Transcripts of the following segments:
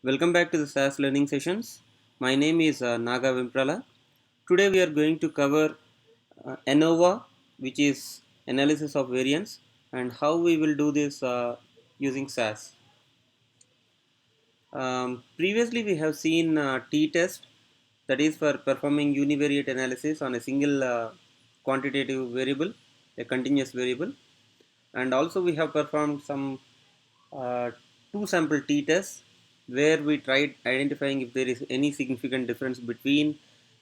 Welcome back to the SAS learning sessions. My name is Naga Vimprala. Today we are going to cover ANOVA, which is analysis of variance, and how we will do this using SAS. Previously we have seen t-test, that is for performing univariate analysis on a single quantitative variable, a continuous variable, and also we have performed some uh, two sample t-tests where we tried identifying if there is any significant difference between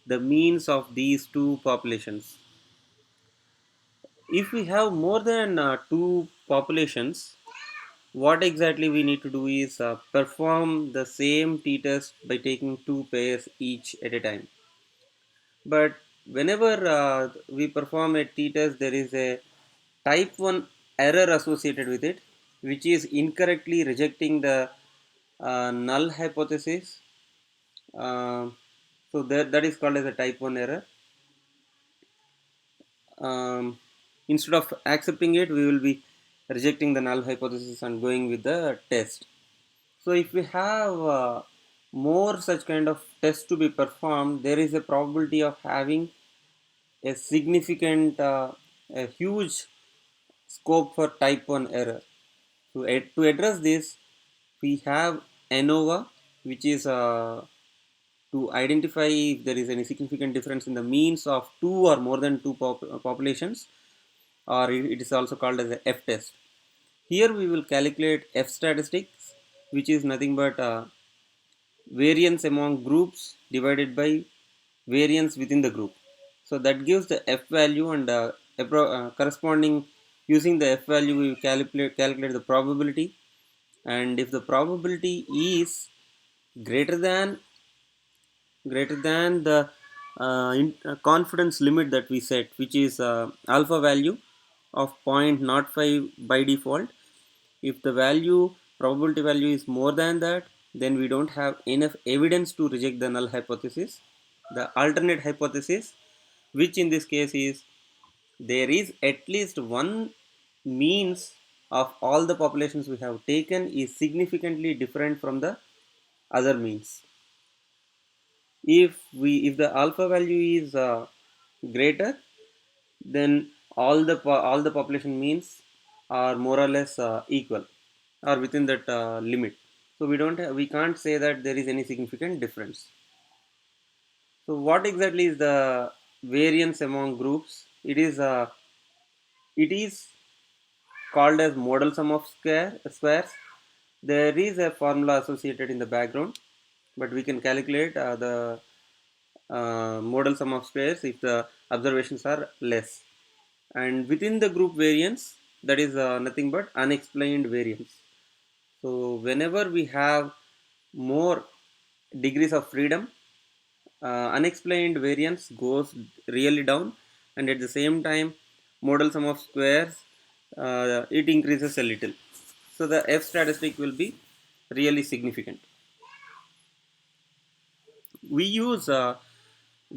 the means of these two populations. If we have more than two populations, what exactly we need to do is perform the same t-test by taking two pairs each at a time. But whenever we perform a t-test, there is a type 1 error associated with it, which is incorrectly rejecting the null hypothesis. Uh, that is called as a type 1 error. Um, Instead of accepting it, we will be rejecting the null hypothesis and going with the test. So if we have more such kind of tests to be performed, there is a probability of having a significant, a huge scope for type 1 error. So to address this, we have ANOVA, which is to identify if there is any significant difference in the means of two or more than two populations, or it is also called as a F test. Here we will calculate F statistics, which is nothing but variance among groups divided by variance within the group. So that gives the F value, and corresponding using the F value we calculate the probability, and if the probability is greater than the confidence limit that we set, which is alpha value of 0.05 by default. If the probability value is more than that, then we don't have enough evidence to reject the null hypothesis. The alternate hypothesis, which in this case is there is at least one means of all the populations we have taken, is significantly different from the other means. If the alpha value is greater, then all the population means are more or less equal or within that limit. So we can't say that there is any significant difference. So what exactly is the variance among groups? It is called as model sum of squares. There is a formula associated in the background, but we can calculate the model sum of squares if the observations are less. And within the group variance, that is nothing but unexplained variance. So whenever we have more degrees of freedom, unexplained variance goes really down, and at the same time model sum of squares, it increases a little. So the F statistic will be really significant. We use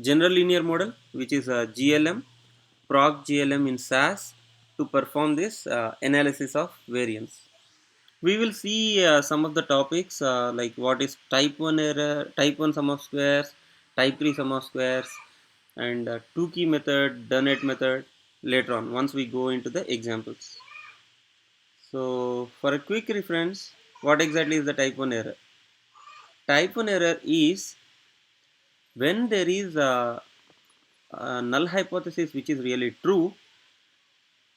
general linear model, which is a GLM, PROC GLM in SAS, to perform this analysis of variance. We will see some of the topics like what is type 1 error, type 1 sum of squares, type 3 sum of squares, and two key method, Dunnett method later on once we go into the examples. So for a quick reference, what exactly is the type 1 error? Type 1 error is when there is a null hypothesis which is really true,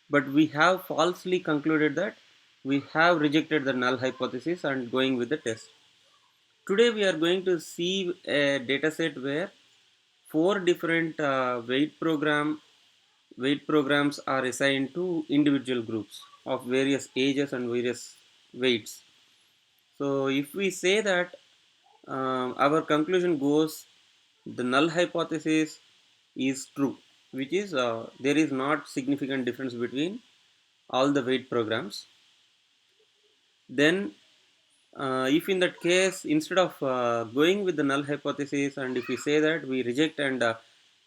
but we have falsely concluded that we have rejected the null hypothesis and going with the test. Today we are going to see a dataset where four different weight programs are assigned to individual groups of various ages and various weights. So if we say that our conclusion goes the null hypothesis is true, which is there is not significant difference between all the weight programs, then if in that case, instead of going with the null hypothesis, and if we say that we reject, and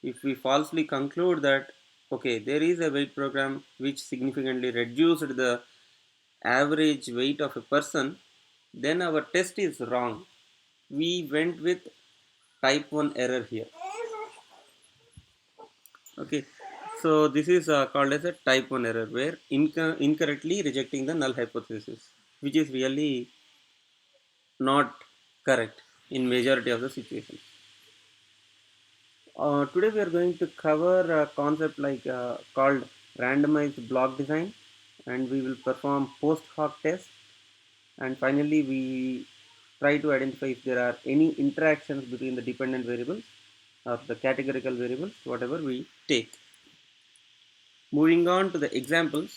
if we falsely conclude that okay, there is a weight program which significantly reduced the average weight of a person, then our test is wrong. we went with type 1 error here. Okay, so this is called as a type 1 error, where incorrectly rejecting the null hypothesis, which is really not correct in majority of the situations. Today we are going to cover a concept called randomized block design, and we will perform post hoc tests, and finally we try to identify if there are any interactions between the dependent variables or the categorical variables, whatever we take. Moving on to the examples,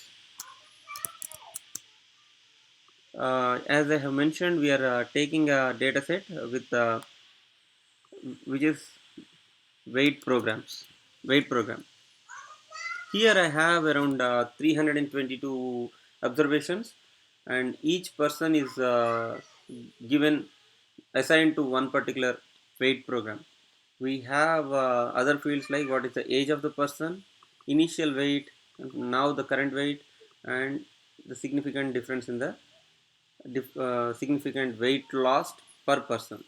as I have mentioned, we are taking a data set with which is weight programs, weight program. Here I have around 322 observations, and each person is given assigned to one particular weight program. We have other fields like what is the age of the person, initial weight, now the current weight, and the significant difference in the significant weight lost per person.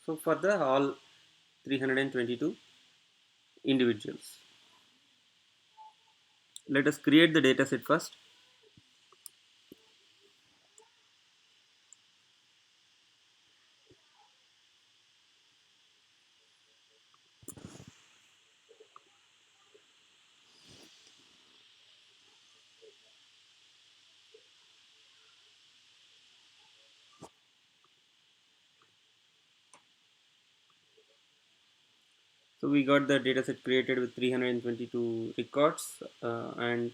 So for the all 322 individuals, let us create the data set first. So we got the dataset created with 322 records and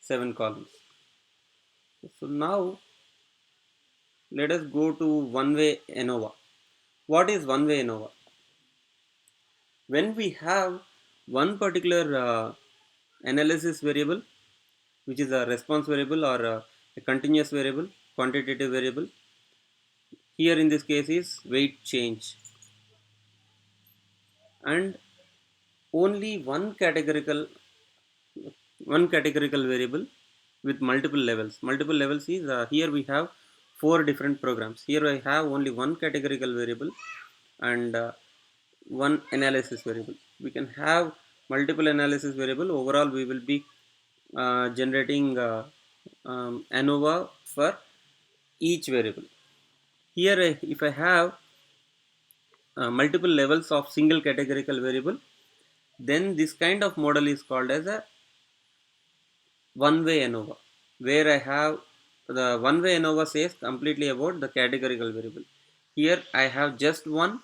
7 columns. So now let us go to one-way ANOVA. What is one-way ANOVA? When we have one particular analysis variable, which is a response variable or a continuous variable, quantitative variable. Here in this case is weight change, and only one categorical variable with multiple levels. Multiple levels is here we have four different programs. Here I have only one categorical variable and one analysis variable. We can have multiple analysis variable. Overall, we will be generating ANOVA for each variable. Here, if I have multiple levels of single categorical variable, then this kind of model is called as a one-way ANOVA, where I have the one-way ANOVA says completely about the categorical variable. Here I have just one,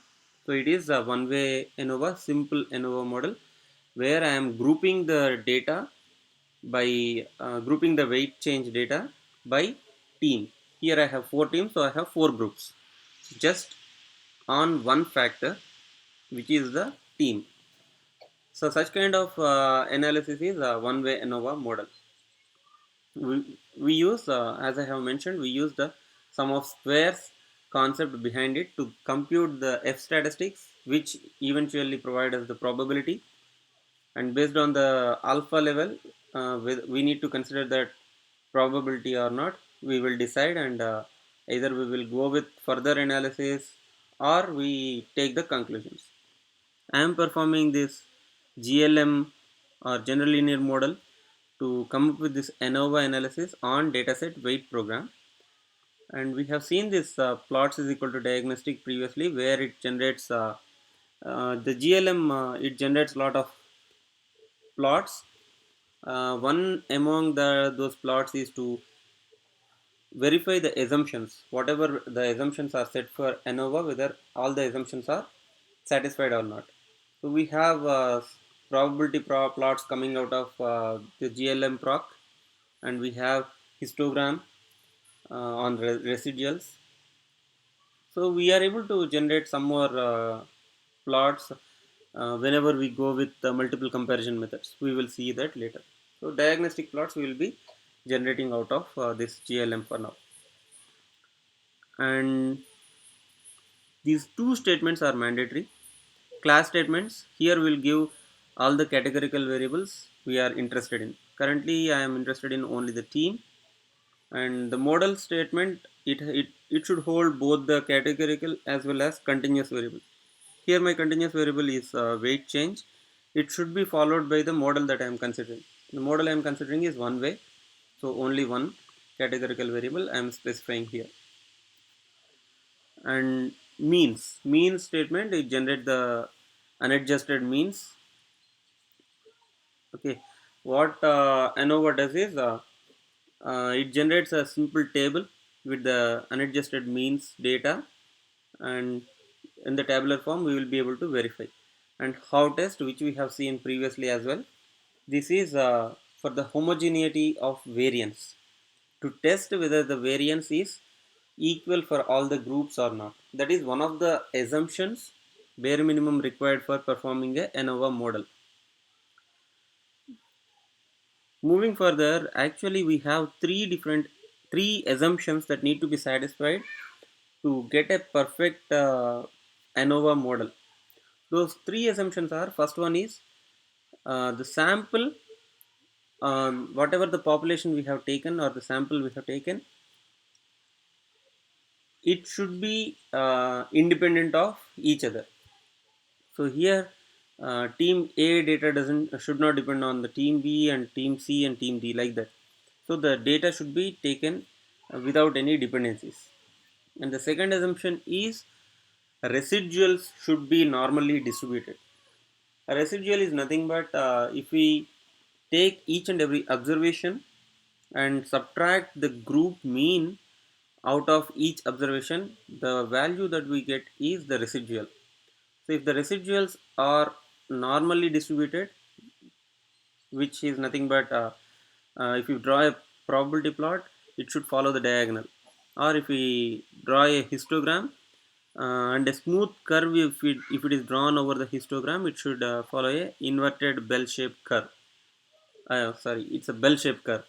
so it is a one-way ANOVA, simple ANOVA model, where I am grouping the data by grouping the weight change data by team. Here I have four teams, so I have four groups, just on one factor, which is the team. So such kind of analysis is a one-way ANOVA model. We use, as I have mentioned, we use the sum of squares concept behind it to compute the F statistics, which eventually provide us the probability. And based on the alpha level, we need to consider that probability or not. We will decide, and either we will go with further analysis or we take the conclusions. I am performing this GLM or general linear model to come up with this ANOVA analysis on dataset weight program. And we have seen this plots is equal to diagnostic previously, where it generates the GLM, it generates a lot of plots. One among those plots is to verify the assumptions, whatever the assumptions are set for ANOVA, whether all the assumptions are satisfied or not. So we have probability plots coming out of the GLM PROC, and we have histogram on residuals. So we are able to generate some more plots whenever we go with multiple comparison methods. We will see that later. So diagnostic plots we will be generating out of this GLM for now. And these two statements are mandatory. Class statements, here will give all the categorical variables we are interested in. Currently I am interested in only the team. And the model statement, it should hold both the categorical as well as continuous variable. Here my continuous variable is weight change. It should be followed by the model that I am considering. The model I am considering is one way, so only one categorical variable I am specifying here. And mean statement, it generate the unadjusted means. Okay, what ANOVA does is it generates a simple table with the unadjusted means data, and in the tabular form we will be able to verify. And how test, which we have seen previously as well, this is for the homogeneity of variance, to test whether the variance is equal for all the groups or not. That is one of the assumptions, bare minimum required for performing a ANOVA model. Moving further, actually we have three assumptions that need to be satisfied to get a perfect ANOVA model. Those three assumptions are: first one is the sample, whatever the population we have taken or the sample we have taken, it should be independent of each other. So here team A data doesn't should not depend on the team B and team C and team D, like that. So the data should be taken without any dependencies. And the second assumption is residuals should be normally distributed. A residual is nothing but if we take each and every observation and subtract the group mean out of each observation, the value that we get is the residual. So if the residuals are normally distributed, which is nothing but if you draw a probability plot, it should follow the diagonal. Or if we draw a histogram and a smooth curve, if it is drawn over the histogram, it should follow a inverted bell-shaped curve. Sorry, it's a bell-shaped curve.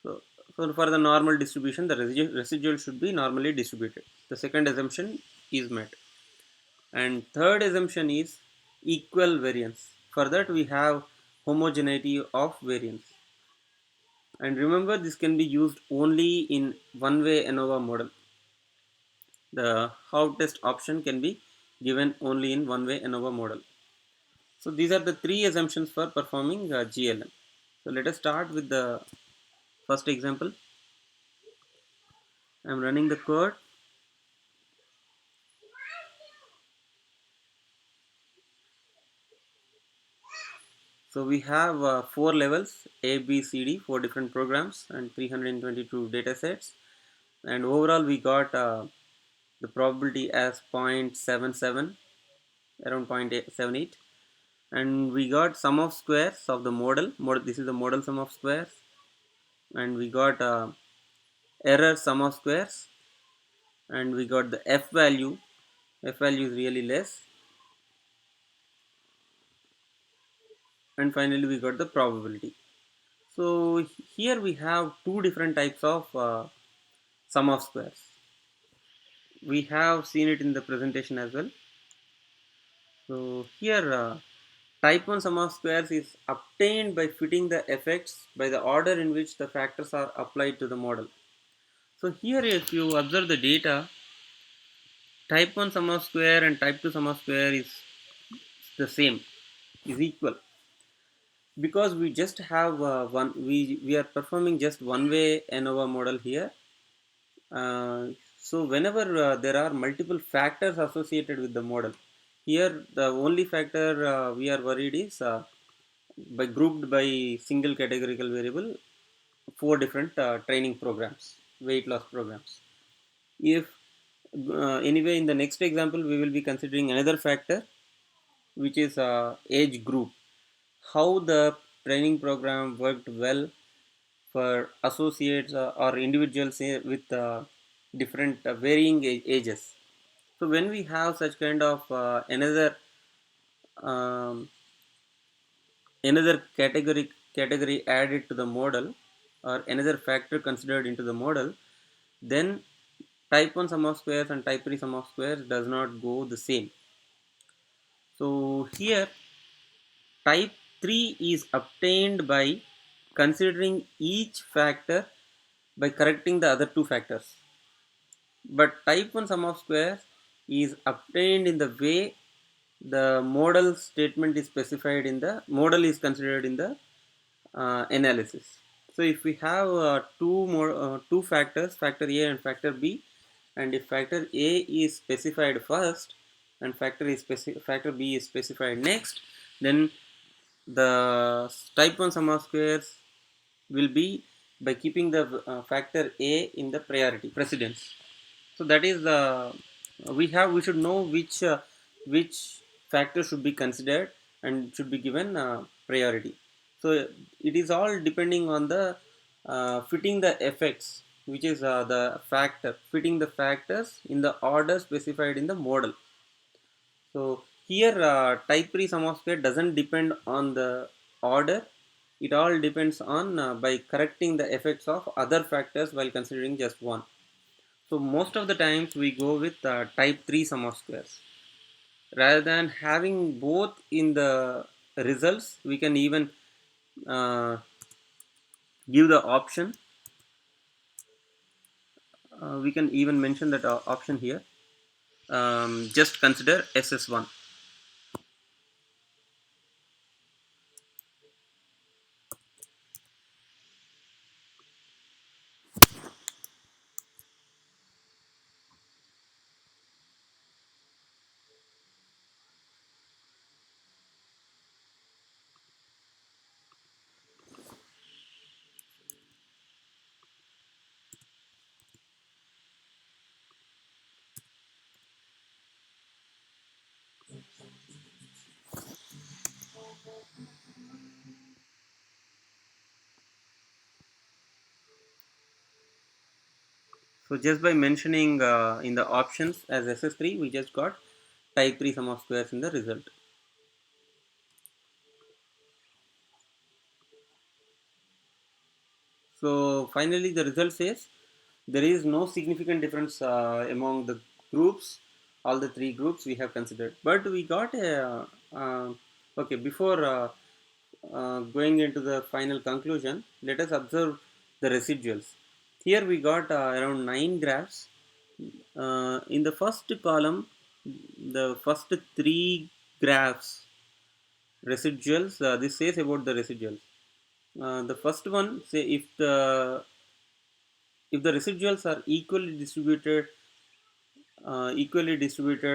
So, so for the normal distribution, the residual should be normally distributed. The second assumption is met. And third assumption is equal variance. For that we have homogeneity of variance. And remember, this can be used only in one-way ANOVA model. The how test option can be given only in one-way ANOVA model. So these are the three assumptions for performing GLM. So let us start with the first example. I am running the code. So we have four levels: A, B, C, D, four different programs and 322 data sets. And overall we got the probability as 0.77, around 0.78. And we got sum of squares of the model. This is the model sum of squares. And we got error sum of squares. And we got the f value is really less. And finally we got the probability. So here we have two different types of sum of squares. We have seen it in the presentation as well. So here type 1 sum of squares is obtained by fitting the effects by the order in which the factors are applied to the model. So here if you observe the data, type 1 sum of square and type 2 sum of square is the same, is equal, because we just have we are performing just one way ANOVA model here. So whenever there are multiple factors associated with the model, here the only factor we are worried is by grouped by single categorical variable, four different training programs, weight loss programs. If anyway, in the next example we will be considering another factor, which is age group, how the training program worked well for associates or individuals with different varying ages. So when we have such kind of um, another category added to the model, or another factor considered into the model, then type 1 sum of squares and type 3 sum of squares does not go the same. So here type 3 is obtained by considering each factor by correcting the other two factors. But type 1 sum of squares is obtained in the way the model statement is specified in the model is considered in the analysis. So if we have two factors, factor A and factor B, and if factor A is specified first and factor B is specified next, then the type 1 sum of squares will be by keeping the factor A in the priority precedence. So that is we should know which factor should be considered and should be given priority. So it is all depending on the fitting the effects, which is the factor fitting the factors in the order specified in the model. So here type 3 sum of square doesn't depend on the order. It all depends on by correcting the effects of other factors while considering just one. So most of the times we go with type 3 sum of squares. Rather than having both in the results, we can even uh, give the option. We can even mention that option here. Just consider SS1. So just by mentioning in the options as SS3, we just got type 3 sum of squares in the result. So finally the result says there is no significant difference among the groups, all the three groups we have considered. But we got a, okay, before going into the final conclusion, let us observe the residuals. Here we got around 9 graphs. In the first column, the first three graphs, residuals, this says about the residuals. The first one say if the residuals are equally distributed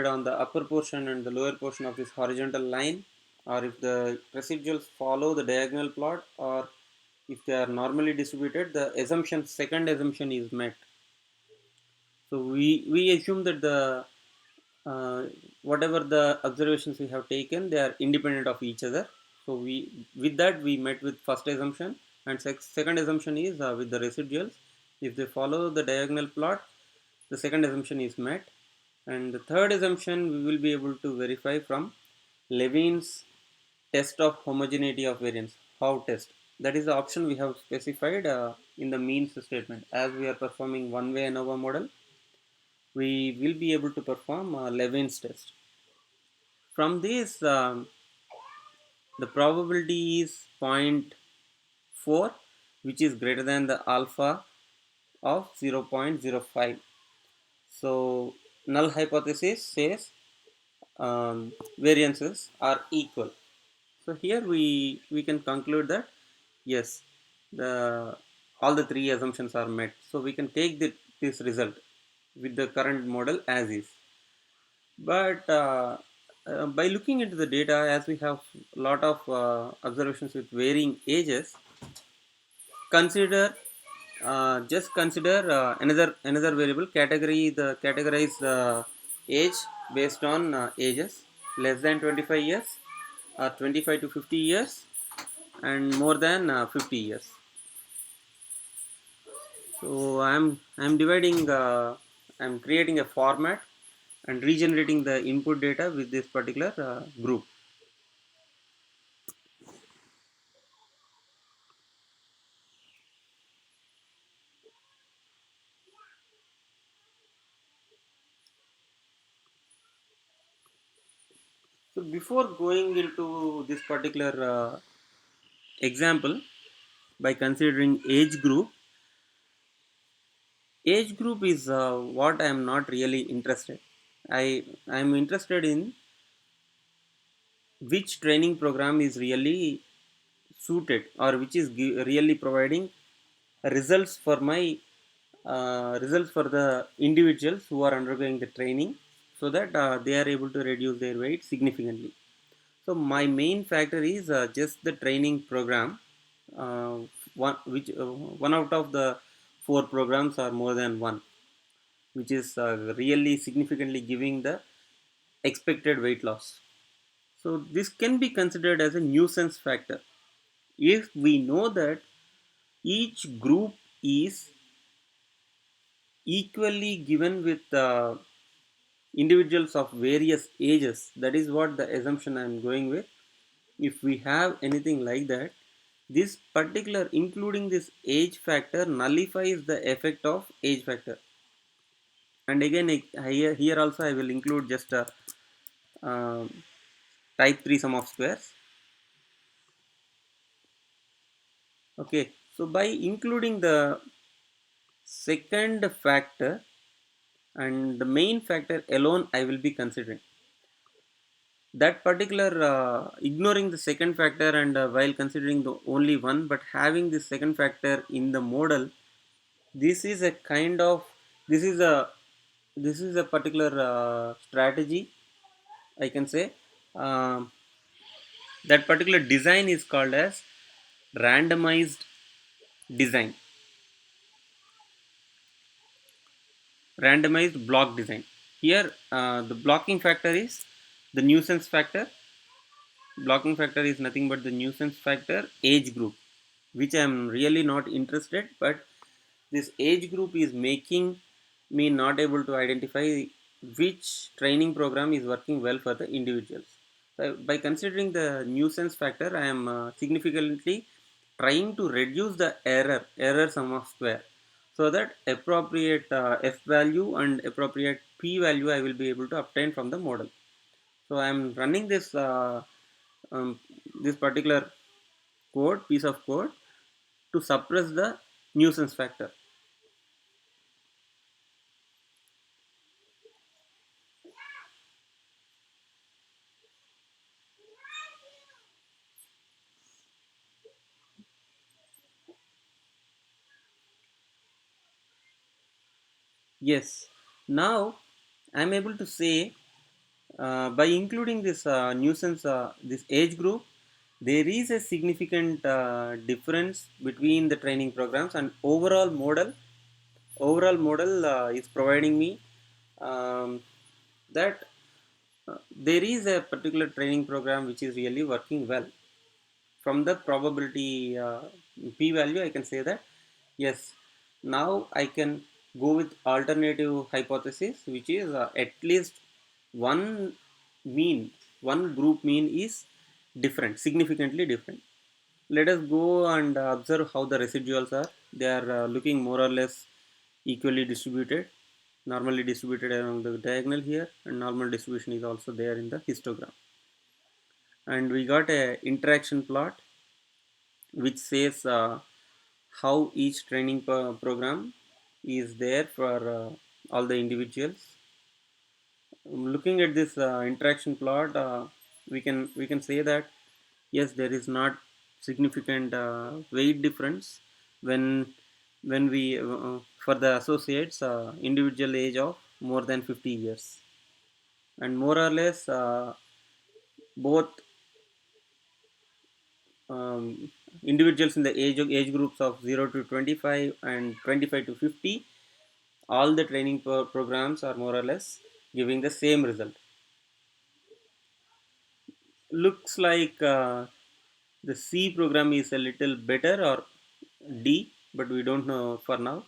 on the upper portion and the lower portion of this horizontal line, or if the residuals follow the diagonal plot, or if they are normally distributed, the second assumption is met. So we assume that the uh, whatever the observations we have taken, they are independent of each other. So we with that we met with first assumption, and second assumption is with the residuals, if they follow the diagonal plot, the second assumption is met. And the third assumption we will be able to verify from Levin's test of homogeneity of variance. How test? That is the option we have specified in the means statement. As we are performing one way ANOVA model, we will be able to perform Levin's test. From this, the probability is 0.4, which is greater than the alpha of 0.05. So null hypothesis says variances are equal. So here we can conclude that yes, the all the three assumptions are met. So we can take this result with the current model as is. But by looking into the data, as we have a lot of observations with varying ages, consider just consider another variable category. The categorize the age based on ages less than 25 years, 25 to 50 years, and more than 50 years. So I'm dividing. I'm creating a format and regenerating the input data with this particular group. So before going into this particular example, by considering age group, Age group is what I am not really interested. I am interested in which training program is really suited, or which is really providing results for my results for the individuals who are undergoing the training, so that they are able to reduce their weight significantly. So my main factor is just the training program, uh, one out of the four programs or more than one, which is really significantly giving the expected weight loss. So this can be considered as a nuisance factor if we know that each group is equally given with individuals of various ages. That is what the assumption I am going with. If we have anything like that, this particular, including this age factor, nullifies the effect of age factor. And again, here also I will include just a um, type 3 sum of squares. Okay, so by including the second factor and the main factor alone, I will be considering that particular, ignoring the second factor, and while considering the only one but having the second factor in the model. This is a kind of, this is a this is a particular strategy, I can say. um, that particular design is called as randomized design, randomized block design. Here the blocking factor is the nuisance factor. Blocking factor is nothing but the nuisance factor age group, which I am really not interested. But this age group is making me not able to identify which training program is working well for the individuals. So by considering the nuisance factor, I am significantly trying to reduce the error sum of square, so that appropriate f value and appropriate p value I will be able to obtain from the model. So I am running um, this particular piece of code to suppress the nuisance factor. Yes, now I am able to say, by including this nuisance, this age group, there is a significant difference between the training programs and overall model. Overall model is providing me um, that there is a particular training program which is really working well. From the probability p value, I can say that yes, now I can go with alternative hypothesis, which is at least one mean, one group mean is different, significantly different. Let us go and observe how the residuals are. They are looking more or less equally distributed, normally distributed along the diagonal here, and normal distribution is also there in the histogram. And we got a interaction plot which says how each training program is there for all the individuals. Looking at this interaction plot, we can say that yes, there is not significant weight difference when we for the associates individual age of more than 50 years, and more or less both individuals in the age groups of 0 to 25 and 25 to 50, all the training programs are more or less giving the same result. Looks like the C program is a little better, or D, but we don't know for now.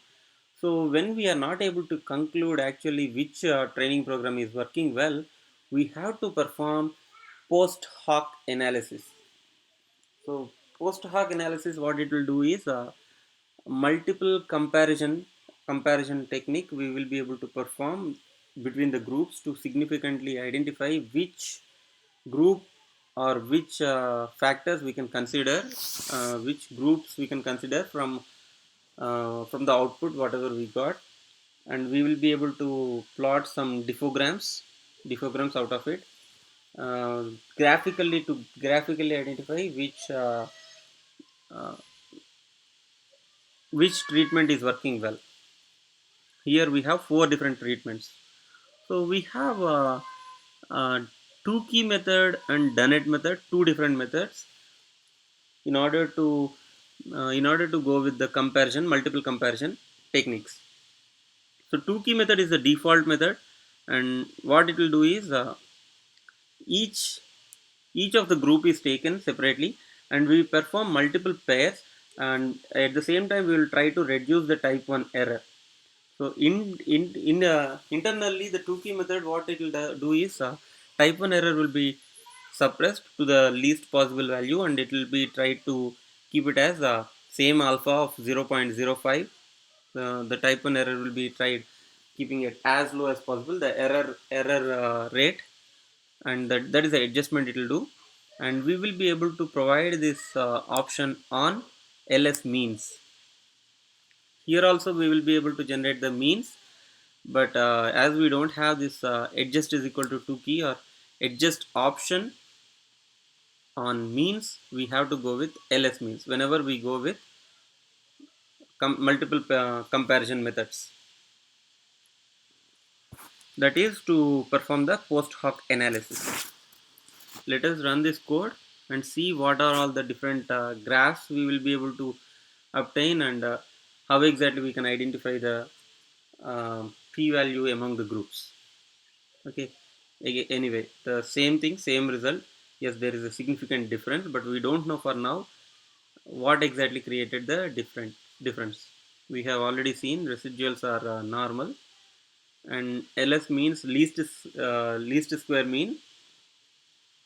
So when we are not able to conclude actually which training program is working well, we have to perform post hoc analysis. So post hoc analysis, what it will do is multiple comparison technique we will be able to perform between the groups to significantly identify which group or which factors we can consider, which groups we can consider from the output whatever we got. and we will be able to plot some diffograms out of it, uh, graphically, to graphically identify uh, which treatment is working well. Here we have four different treatments. So we have uh, two key method and Dunnett method, two different methods in order to go with the comparison, multiple comparison techniques. So two key method is the default method, and what it will do is each each of the group is taken separately, and we perform multiple pairs, and at the same time we will try to reduce the type 1 error. So internally, the two key method, what it will do is type 1 error will be suppressed to the least possible value, and it will be tried to keep it as same alpha of 0.05. The type 1 error will be tried keeping it as low as possible, the error rate, and that is the adjustment it will do. And we will be able to provide this option on ls means. Here also we will be able to generate the means, but as we don't have this adjust is equal to 2 key or adjust option on means, we have to go with ls means whenever we go with multiple comparison methods, that is to perform the post hoc analysis. Let us run this code and see what are all the different graphs we will be able to obtain, and how exactly we can identify the p-value among the groups. Okay, anyway, the same thing, same result. Yes, there is a significant difference, but we don't know for now what exactly created the difference. We have already seen residuals are normal, and ls means least square mean.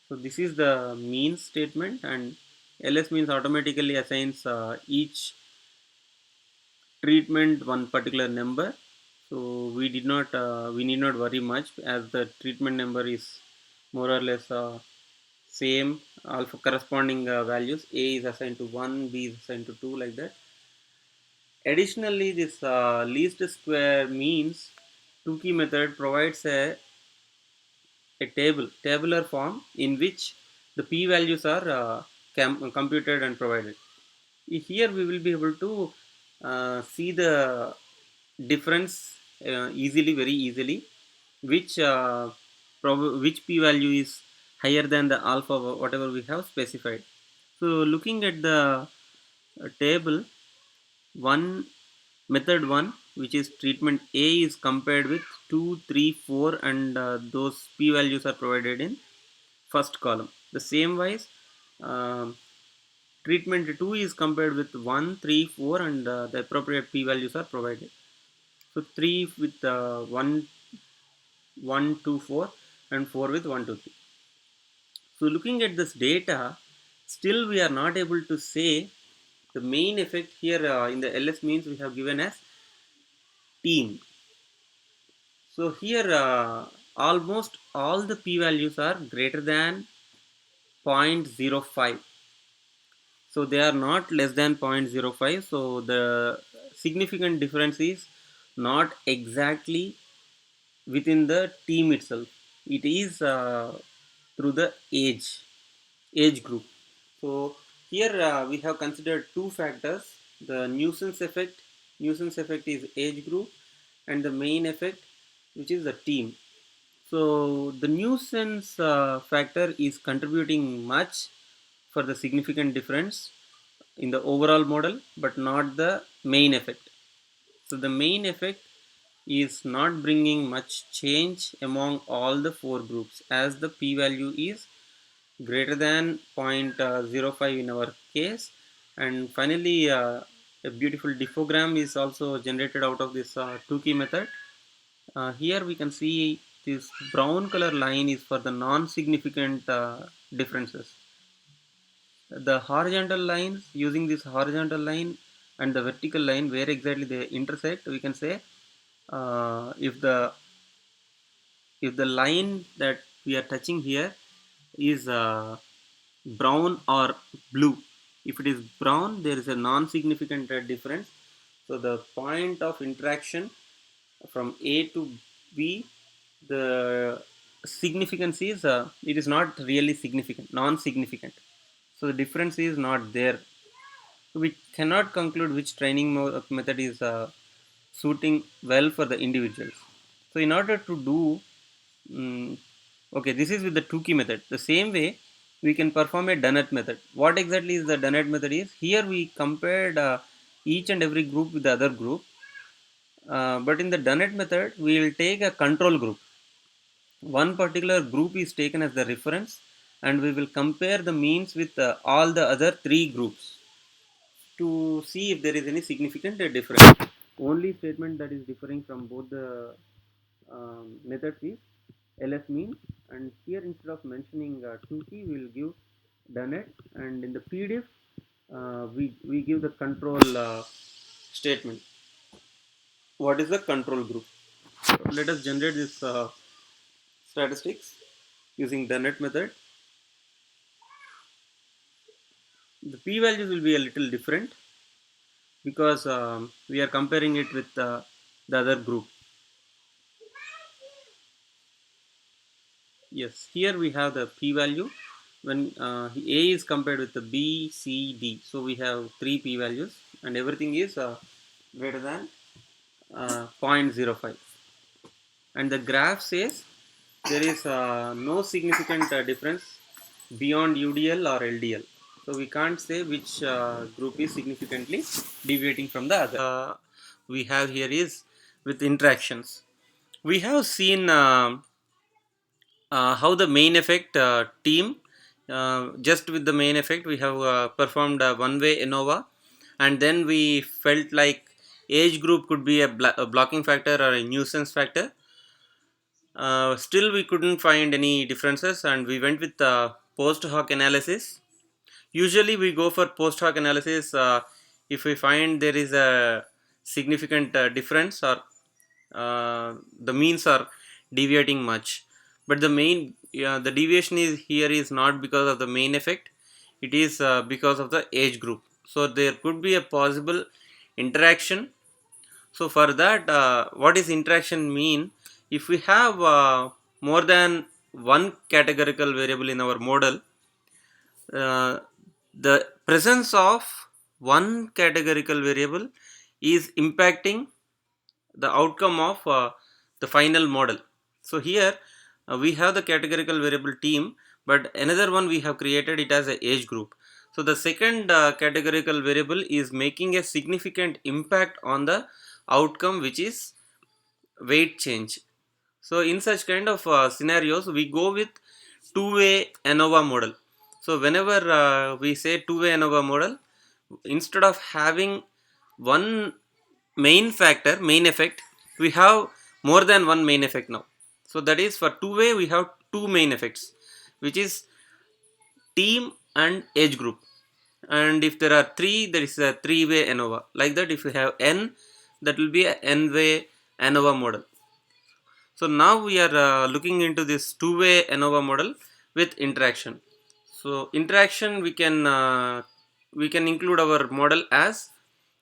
So this is the mean statement, and ls means automatically assigns each treatment one particular number. So we need not worry much, as the treatment number is more or less same alpha corresponding values. A is assigned to 1, b is assigned to 2, like that. Additionally, this least square means two key method provides a tabular form in which the p values are computed and provided. Here we will be able to see the difference easily, very easily, which which p value is higher than the alpha whatever we have specified. So looking at the table, one method 1, which is treatment A, is compared with 2, 3, 4, and those p values are provided in first column. The same wise, um, treatment 2 is compared with 1, 3, 4, and the appropriate p values are provided. So 3 with 1, 1, 2, 4, and 4 with 1, 2, 3. So looking at this data, still we are not able to say the main effect here in the ls means we have given as team. So here almost all the p values are greater than 0.05. So they are not less than 0.05. So the significant difference is not exactly within the team itself. It is through the age group. So here we have considered two factors: the nuisance effect is age group, and the main effect, which is the team. So the nuisance factor is contributing much for the significant difference in the overall model, but not the main effect. So the main effect is not bringing much change among all the four groups, as the p-value is greater than 0.05 in our case. And finally, a beautiful diffogram is also generated out of this two key method. Here we can see this brown color line is for the non-significant differences. The horizontal lines, using this horizontal line and the vertical line where exactly they intersect, we can say if the line that we are touching here is brown or blue. If it is brown, there is a non-significant difference. So the point of interaction from A to B, the significance is it is not really significant, non-significant. So the difference is not there. We cannot conclude which training method is suiting well for the individuals. So in order to do, mm, okay, this is with the two key method. The same way we can perform a Dunnett method. What exactly is the Dunnett method is? Here we compared each and every group with the other group. But in the Dunnett method, we will take a control group. One particular group is taken as the reference, and we will compare the means with all the other three groups to see if there is any significant difference. Only statement that is differing from both the methods is ls mean, and here instead of mentioning 2 key we will give Dunnett, and in the PDF we give the control statement. What is the control group? So let us generate this statistics using Dunnett method. The p values will be a little different because we are comparing it with the other group. Yes, here we have the p value when A is compared with the B, C, D. So we have three p values and everything is greater than 0.05. And the graph says there is no significant difference beyond UDL or LDL. So we can't say which group is significantly deviating from the other. We have here is with interactions. We have seen how the main effect team, just with the main effect we have performed a one way ANOVA, and then we felt like age group could be a blocking factor or a nuisance factor. Still we couldn't find any differences and we went with post hoc analysis. Usually we go for post hoc analysis if we find there is a significant difference or the means are deviating much. But the main the deviation is here is not because of the main effect, it is because of the age group. So there could be a possible interaction. So for that, what is interaction mean? If we have more than one categorical variable in our model, uh, the presence of one categorical variable is impacting the outcome of the final model. So here we have the categorical variable team, but another one we have created it as a age group. So the second categorical variable is making a significant impact on the outcome, which is weight change. So in such kind of scenarios, we go with two-way ANOVA model. So whenever we say two-way ANOVA model, instead of having one main factor, main effect, we have more than one main effect now. So that is for two-way we have two main effects, which is team and age group. And if there are three, there is a three-way ANOVA. Like that, if you have n, that will be a n-way ANOVA model. So now we are looking into this two-way ANOVA model with interaction. So interaction we can include our model as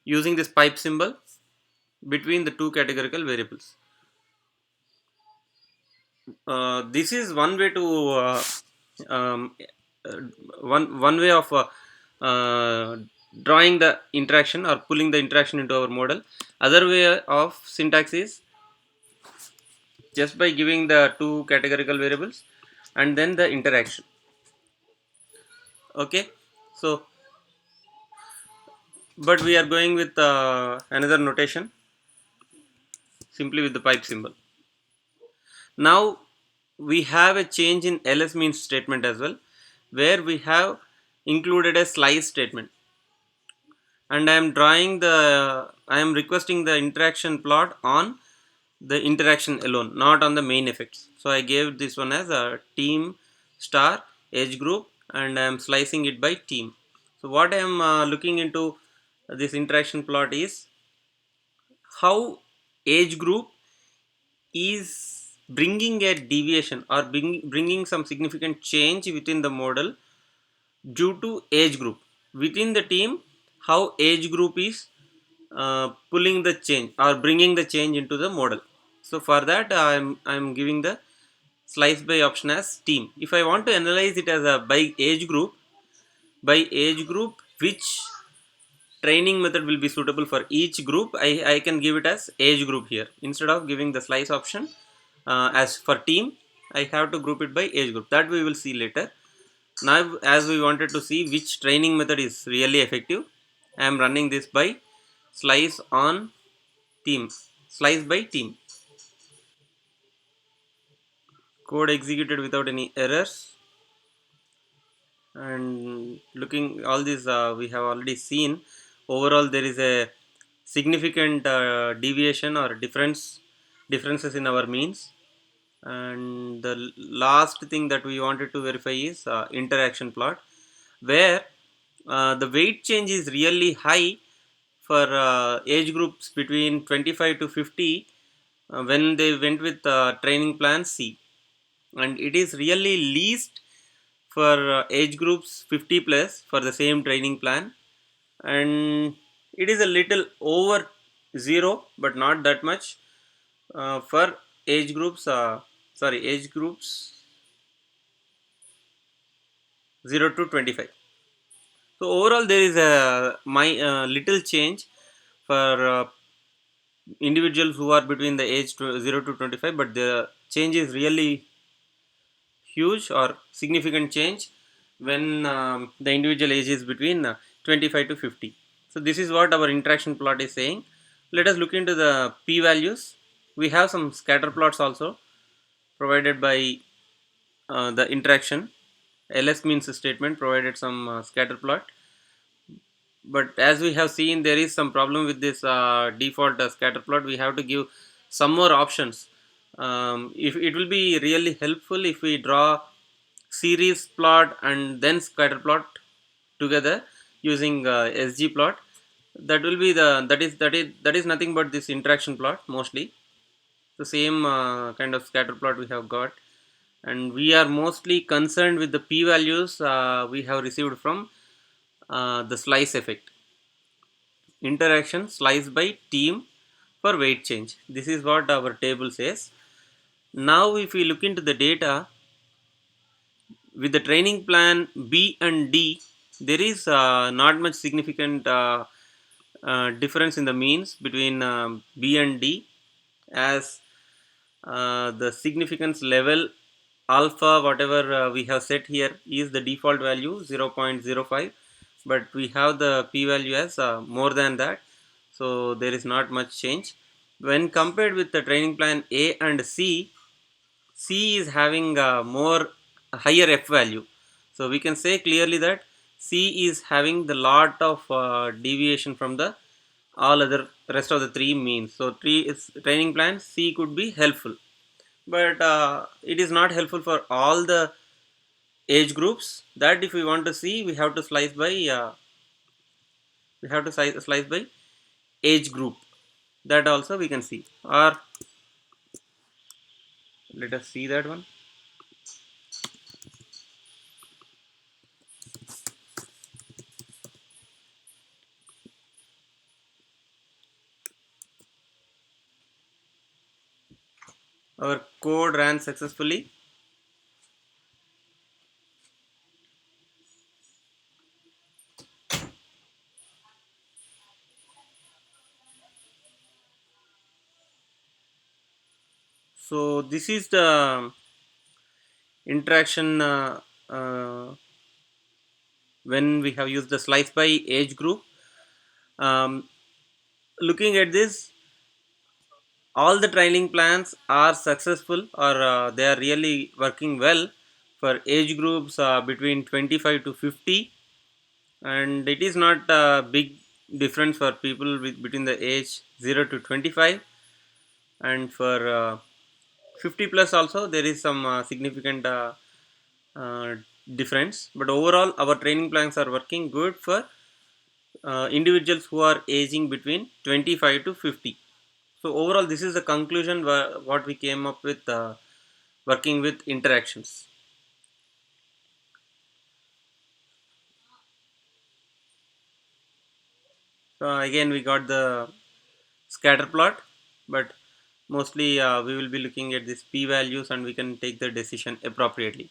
using this pipe symbol between the two categorical variables. This is one way to um, uh, one way of drawing the interaction or pulling the interaction into our model. Other way of syntax is just by giving the two categorical variables and then the interaction. Okay, so but we are going with another notation simply with the pipe symbol. Now we have a change in ls means statement as well, where we have included a slice statement, and I am requesting the interaction plot on the interaction alone, not on the main effects. So I gave this one as a team star age group and I am slicing it by team. So what I am looking into this interaction plot is how age group is bringing a deviation or bringing some significant change within the model due to age group. Within the team, how age group is pulling the change or bringing the change into the model. So for that I'm giving the slice by option as team. If I want to analyze it as a by age group, which training method will be suitable for each group, I can give it as age group here. Instead of giving the slice option as for team, I have to group it by age group. That we will see later. Now as we wanted to see which training method is really effective, I am running this by slice on team, slice by team. Code executed without any errors. And looking all this we have already seen, overall there is a significant deviation or differences in our means. And the last thing that we wanted to verify is interaction plot, where the weight change is really high for age groups between 25 to 50 when they went with training plan C, and it is really least for age groups 50 plus for the same training plan. And it is a little over 0 but not that much for age groups age groups 0 to 25. So overall there is a little change for individuals who are between the age 0 to 25, but the change is really huge or significant change when the individual age is between 25 to 50. So this is what our interaction plot is saying. Let us look into the p values. We have some scatter plots also provided by the interaction. ls means statement provided some scatter plot, but as we have seen there is some problem with this default scatter plot. We have to give some more options. If it will be really helpful if we draw series plot and then scatter plot together using sg plot. That will be the that is nothing but this interaction plot, mostly the same kind of scatter plot we have got. And we are mostly concerned with the p values we have received from the slice effect. Interaction slice by team for weight change. This is what our table says. Now if we look into the data with the training plan B and D, there is not much significant difference in the means between B and D, as the significance level alpha whatever we have set here is the default value 0.05, but we have the p value as more than that, so there is not much change. When compared with the training plan A and C is having more higher f value, so we can say clearly that C is having the lot of deviation from the all other rest of the three means. So training plan C could be helpful, but it is not helpful for all the age groups. That if we want to see, we have to slice by age group. That also we can see, or let us see that one. Our code ran successfully. So this is the interaction when we have used the slice by age group. um, Looking at this, all the training plans are successful, or they are really working well for age groups between 25 to 50, and it is not a big difference for people with between the age 0 to 25. And for 50 plus also there is some significant uh, difference, but overall our training plans are working good for individuals who are aging between 25 to 50. So overall this is the conclusion what we came up with working with interactions. So again we got the scatter plot, but mostly we will be looking at these p values and we can take the decision appropriately.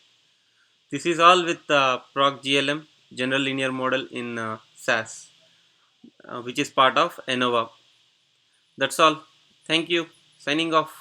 This is all with PROC GLM, general linear model in SAS, which is part of ANOVA. That's all. Thank you. Signing off.